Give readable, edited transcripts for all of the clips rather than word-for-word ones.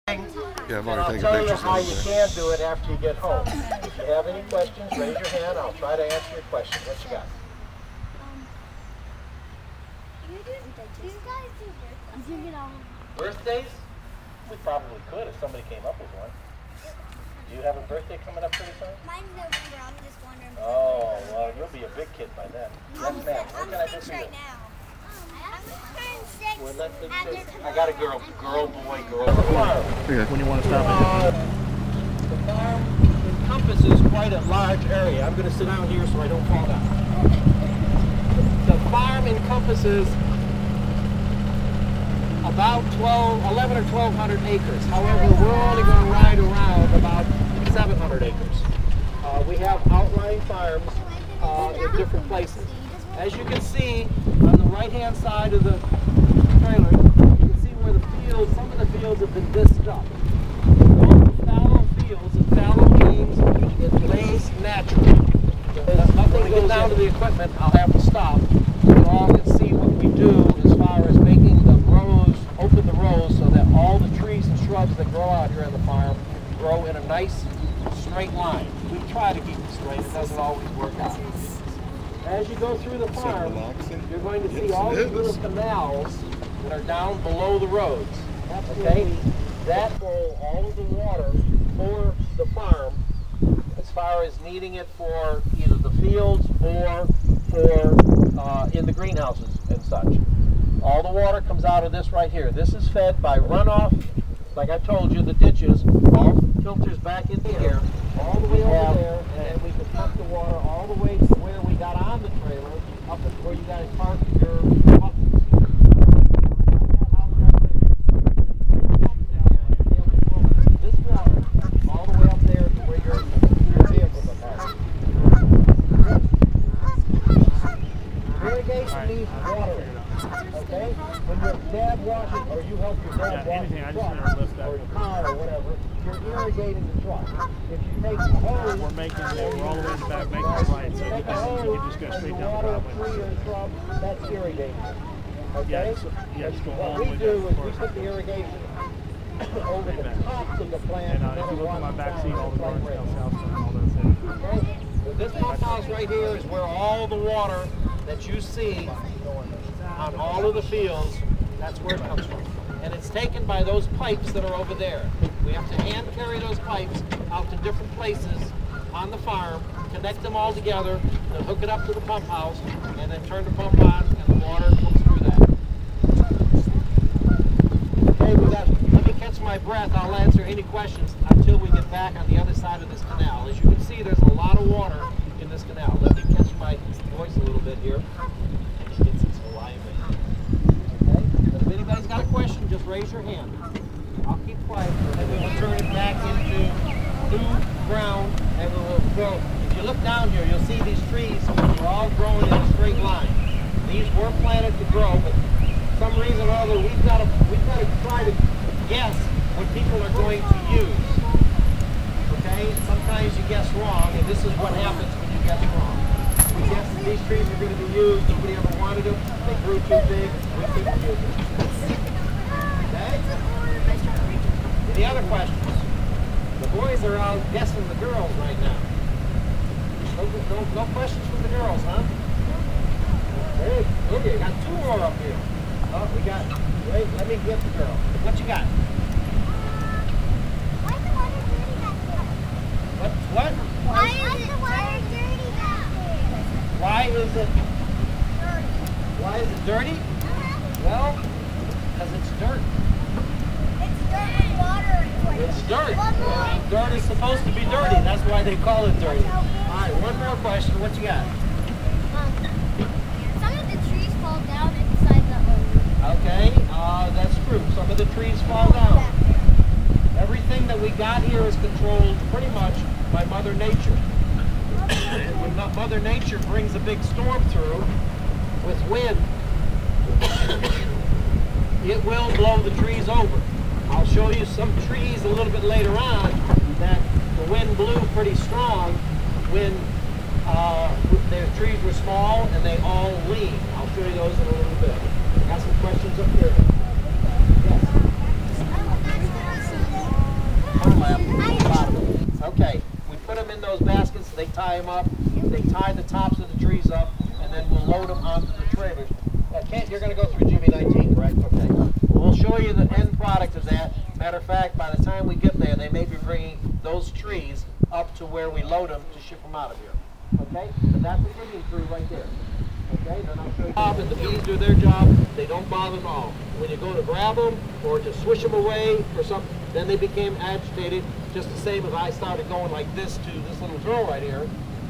Yeah, I'm and I'll tell you how you can do it after you get home. If you have any questions, raise your hand. I'll try to answer your question. What you got? Birthdays? We probably could if somebody came up with one. Do you have a birthday coming up pretty soon? Mine's November. I'm just wondering. Oh, well, you'll be a big kid by then. Yes, ma'am. What can I do for you? Right now. I'm Well, 6. I got a girl, boy, girl. When you want to stop The farm encompasses quite a large area. I'm going to sit down here so I don't fall down. The farm encompasses about 11 or 1,200 acres. However, we're only going to ride around about 700 acres. We have outlying farms in different places. As you can see, on the right-hand side of the trailer, you can see where the fields, some of the fields have been disked up. All the fallow fields, and fallow means it lays naturally. If nothing goes down to the equipment, I'll have to stop. You all can see what we do as far as making the rows, open the rows so that all the trees and shrubs that grow out here on the farm grow in a nice straight line. We try to keep it straight. It doesn't always work out. As you go through the farm, you're going to see all these little canals that are down below the roads. Okay? That hold all of the water for the farm as far as needing it for either the fields or for in the greenhouses and such. All the water comes out of this right here. This is fed by runoff. Like I told you, the ditches, all filters back into here, all the way over there, and then we can pump the water all the way to where we got on the trailer, up to where you guys parked your buses. This water, all the way up there to where your vehicles are parked. Irrigation needs watering. Okay? When your dad washes, or you help your dad wash your truck, or your car, or whatever, you're irrigating the truck. If you take the hose, we're making it, we're all the way in the back making the line, so you can just go straight down the driveway. That's irrigating. Okay? Yeah, just go all What the we way do down. is we put the irrigation over the tops of the plant. And if you look at my back seat, all the barns down south and all those things. Okay? So this pump house right here is where all the water that you see on all of the fields, that's where it comes from. And it's taken by those pipes that are over there. We have to hand carry those pipes out to different places on the farm, connect them all together, then hook it up to the pump house, and then turn the pump on, and the water comes through that. Okay, let me catch my breath. I'll answer any questions until we get back on the other side of this canal. As you can see, there's a lot of water in this canal. Let me catch my voice a little bit here. Get some saliva. Okay? But if anybody's got a question, just raise your hand. I'll keep quiet for a minute. And we will turn it back into new ground, and we will grow. If you look down here, you'll see these trees are all growing in a straight line. These were planted to grow, but for some reason or other, we've got to try to guess what people are going to use. Okay? Sometimes you guess wrong, and this is what happens when you guess wrong. We guessed that these trees were going to be used. Nobody ever wanted them. They grew too big. We couldn't use them. Okay? Any other questions? The boys are out guessing the girls right now. No questions from the girls, huh? Hey, look, you got two more up here. Oh, we got. Wait, let me get the girl. What you got? Why is the water dirty back there? What? Why is the water dirty back there? Why is it? Dirty. Why is it dirty? Well, because it's dirt. It's dirt with water in it. It's dirt. Dirt is supposed to be dirty. That's why they call it dirty. All right, one more question. What you got? Some of the trees fall down inside the earth. Okay, that's true. Some of the trees fall down. Everything that we got here is controlled pretty much by Mother Nature. When Mother Nature brings a big storm through with wind, it will blow the trees over. I'll show you some trees a little bit later on that the wind blew pretty strong when their trees were small and they all leaned. I'll show you those in a little bit. Got some questions up here. Yes. burlap at the bottom of it. Okay, we put them in those baskets, they tie them up, they tie the tops of the trees up, and then we'll load them onto the trailers. Kent, you're going to go through GB19, correct? Okay. We'll show you the end product of that. Matter of fact, by the time we get there, they may be bringing those trees up to where we load them to ship them out of here. Okay? But that's the digging crew right there. Okay? Then I'll show you. And the bees do their job. They don't bother them at all. When you go to grab them or to swish them away or something, then they became agitated. Just the same as I started going like this to this little girl right here.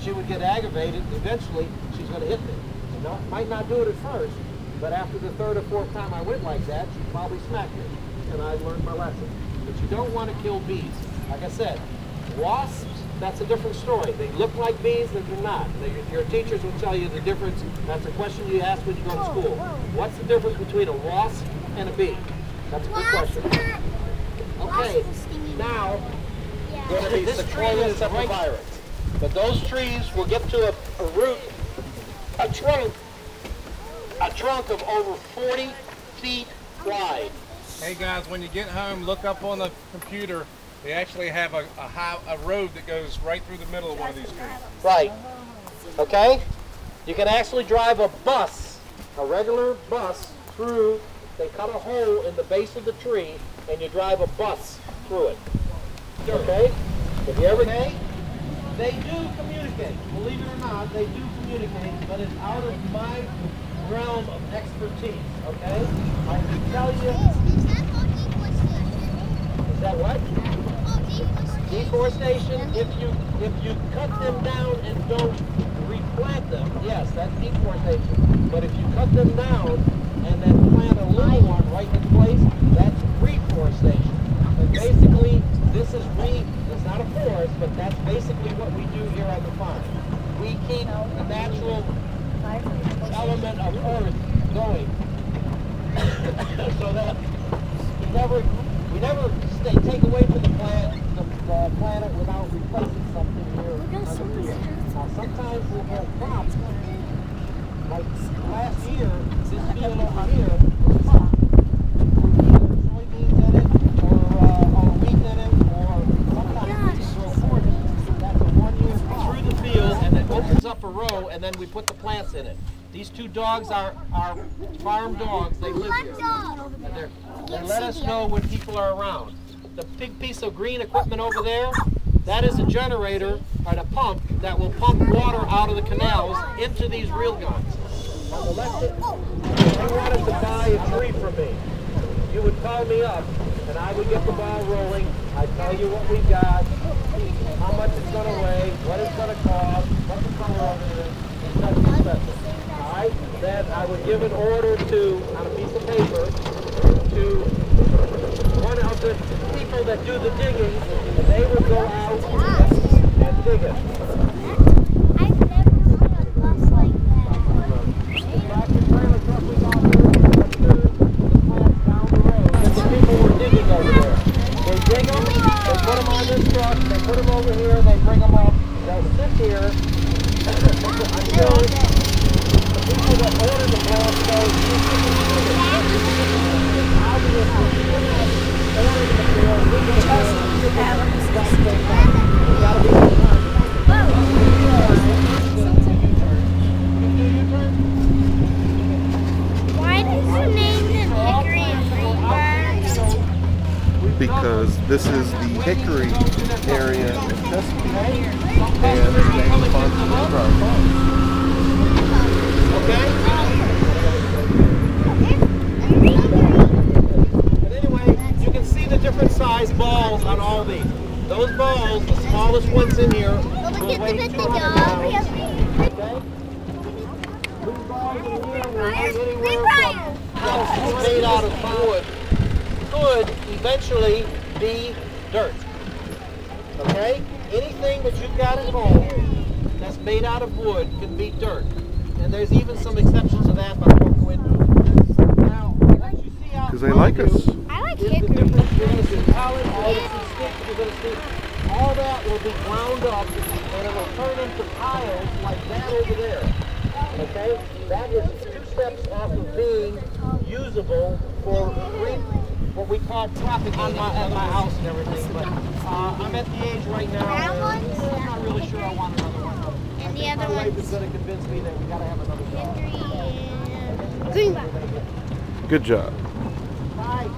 She would get aggravated. Eventually, she's going to hit me. You know, might not do it at first, but after the third or fourth time I went like that, she probably smacked me. And I learned my lesson. But you don't want to kill bees. Like I said, wasps, that's a different story. They look like bees, but they're not. Your teachers will tell you the difference. That's a question you ask when you go to school. What's the difference between a wasp and a bee? That's a good question. Okay, now, going to be Citrullia sempervirens. But those trees will get to a root, a trunk of over 40 feet wide. Hey guys, when you get home, look up on the computer. They actually have a road that goes right through the middle of one of these trees. Right. Okay? You can actually drive a bus, a regular bus, through. They cut a hole in the base of the tree, and you drive a bus through it. Okay? If you ever they do communicate. Believe it or not, they do communicate, but it's out of my realm of expertise. Okay? I can tell you. Is that what? Deforestation. If you cut them down and don't replant them, yes, that's deforestation. But if you cut them down and then plant a little one right in place, that's reforestation. And basically, this is it's not a forest, but that's basically what we do here on the farm. We keep the natural element of earth going, so that we never take away from the planet without replacing something here on the field. Now sometimes we'll have crops. Like last year, this field over here was crop. Either soybeans in it, or wheat in it, or sometimes we grow corn in it. That's a 1 year crop. Through the field, and it opens up a row, and then we put the plants in it. These two dogs are farm dogs. They live here. And they let us know when people are around. The big piece of green equipment over there, that is a generator or a pump that will pump water out of the canals into these reel guns. On the left, if you wanted to buy a tree from me, you would call me up and I would get the ball rolling. I'd tell you what we got, how much it's going to weigh, what it's going to cost, what the color of it is, and such and such. Alright, then I would give an order on a piece of paper to one of the people that do the digging, and they would go out and dig it. I've never seen a bus like that. Tractor trailer truck was out there, the plant down the road, and the people were digging over there. They dig them, they put them on this truck, they put them over here, they bring them up, they'll sit here until the people that order the plant Why did you name them Hickory and Greenbrier? Because this is the hickory area in Chesapeake, and it's named for Greenbrier Farm. Okay? But anyway, you can see the different size balls on all these. Those balls, the smallest ones in here, will weigh 200 pounds. Okay? These balls in here will weigh anywhere from it's made out of wood. Could eventually be dirt. Okay? Anything that you've got at home that's made out of wood can be dirt. And there's even some exceptions to that, but I won't go into it. Now, what you see out Because they like us. I like is the hickory. difference. You're going to see pollen, you're going to see sticks, you're going to see all that will be ground up, and it will turn into piles like that over there. Okay? That is 2 steps off of being usable for what we call traffic at my house and everything. But I'm at the age right now where I'm not really sure I want another one. And the My other wife one's is going to convince me that we got to have another dog. and Greenbrier. Good job. Hi.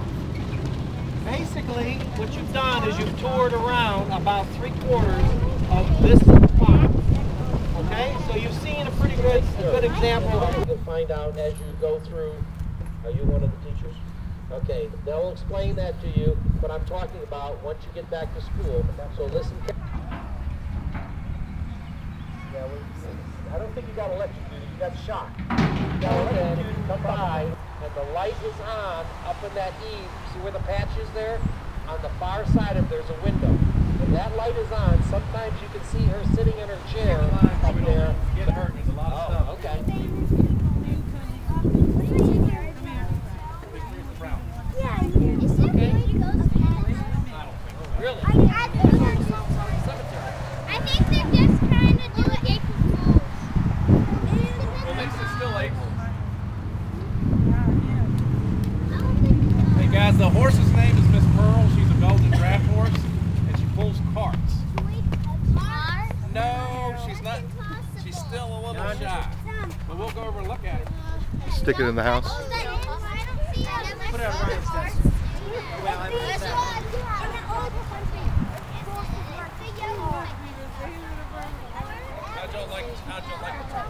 Basically, what you've done is you've toured around about 3/4 of this farm. Okay, so you've seen a good example. You'll find out as you go through. Are you one of the teachers? Okay, they'll explain that to you. What I'm talking about once you get back to school. So listen. Yeah, I don't think you got electrocuted. You got shocked. You got electrocuted. Come by, and the light is on up in that eave. See where the patch is there? On the far side of there's a window. When that light is on, sometimes you can see her sitting in her chair up there. Get hurt. There's a lot of stuff. Okay. Really? I think they're just trying to do April Fools. Well, this is still April. Hey guys, the horse's name is Miss Pearl. She's a Belgian draft horse, and she pulls carts. No, she's not. She's still a little shy. But we'll go over and look at her. Stick it in the house. Put it on Ryan's desk. How'd y'all like the turn?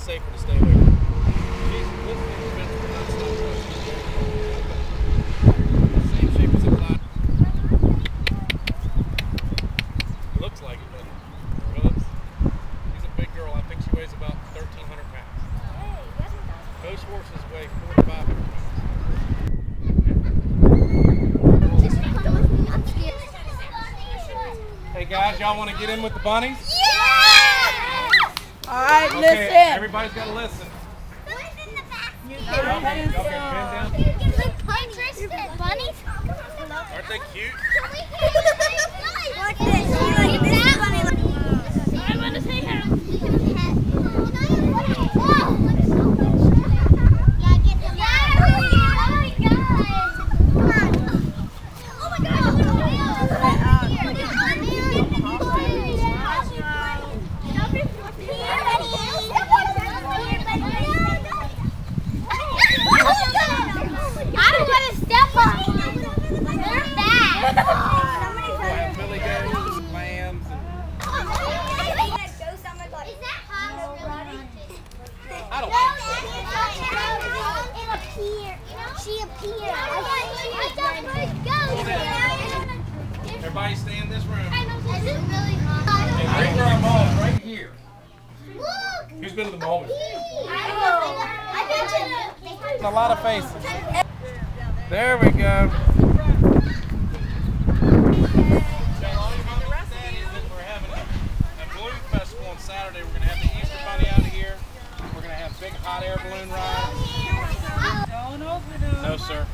Safer to stay away. Same shape as a cloud. Looks like it, doesn't it? Well, she's a big girl. I think she weighs about 1,300 pounds. Most horses weigh 4,500 pounds. Hey guys, y'all want to get in with the bunnies? All right, Okay, listen. everybody's got to listen. Y'all get pinned down. Interested bunnies? Aren't they cute? What's this? You like this bunny? I want to say her. Yeah, get them. Oh my god. Come on. Oh my god. I don't want to step on. They're bad. We'll have Billy goats and lambs. Is that hot? I don't She appeared. I Everybody stay in this room. Is it really hot? And Greenbrier Mall is right here. Look. Who's been to the mall? I bet you. A lot of faces. There we go. We're having a balloon festival on Saturday. We're going to have the Easter Bunny out of here. We're going to have big hot air balloon rides. No, sir.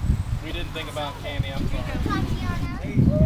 We didn't think about candy. I'm sorry.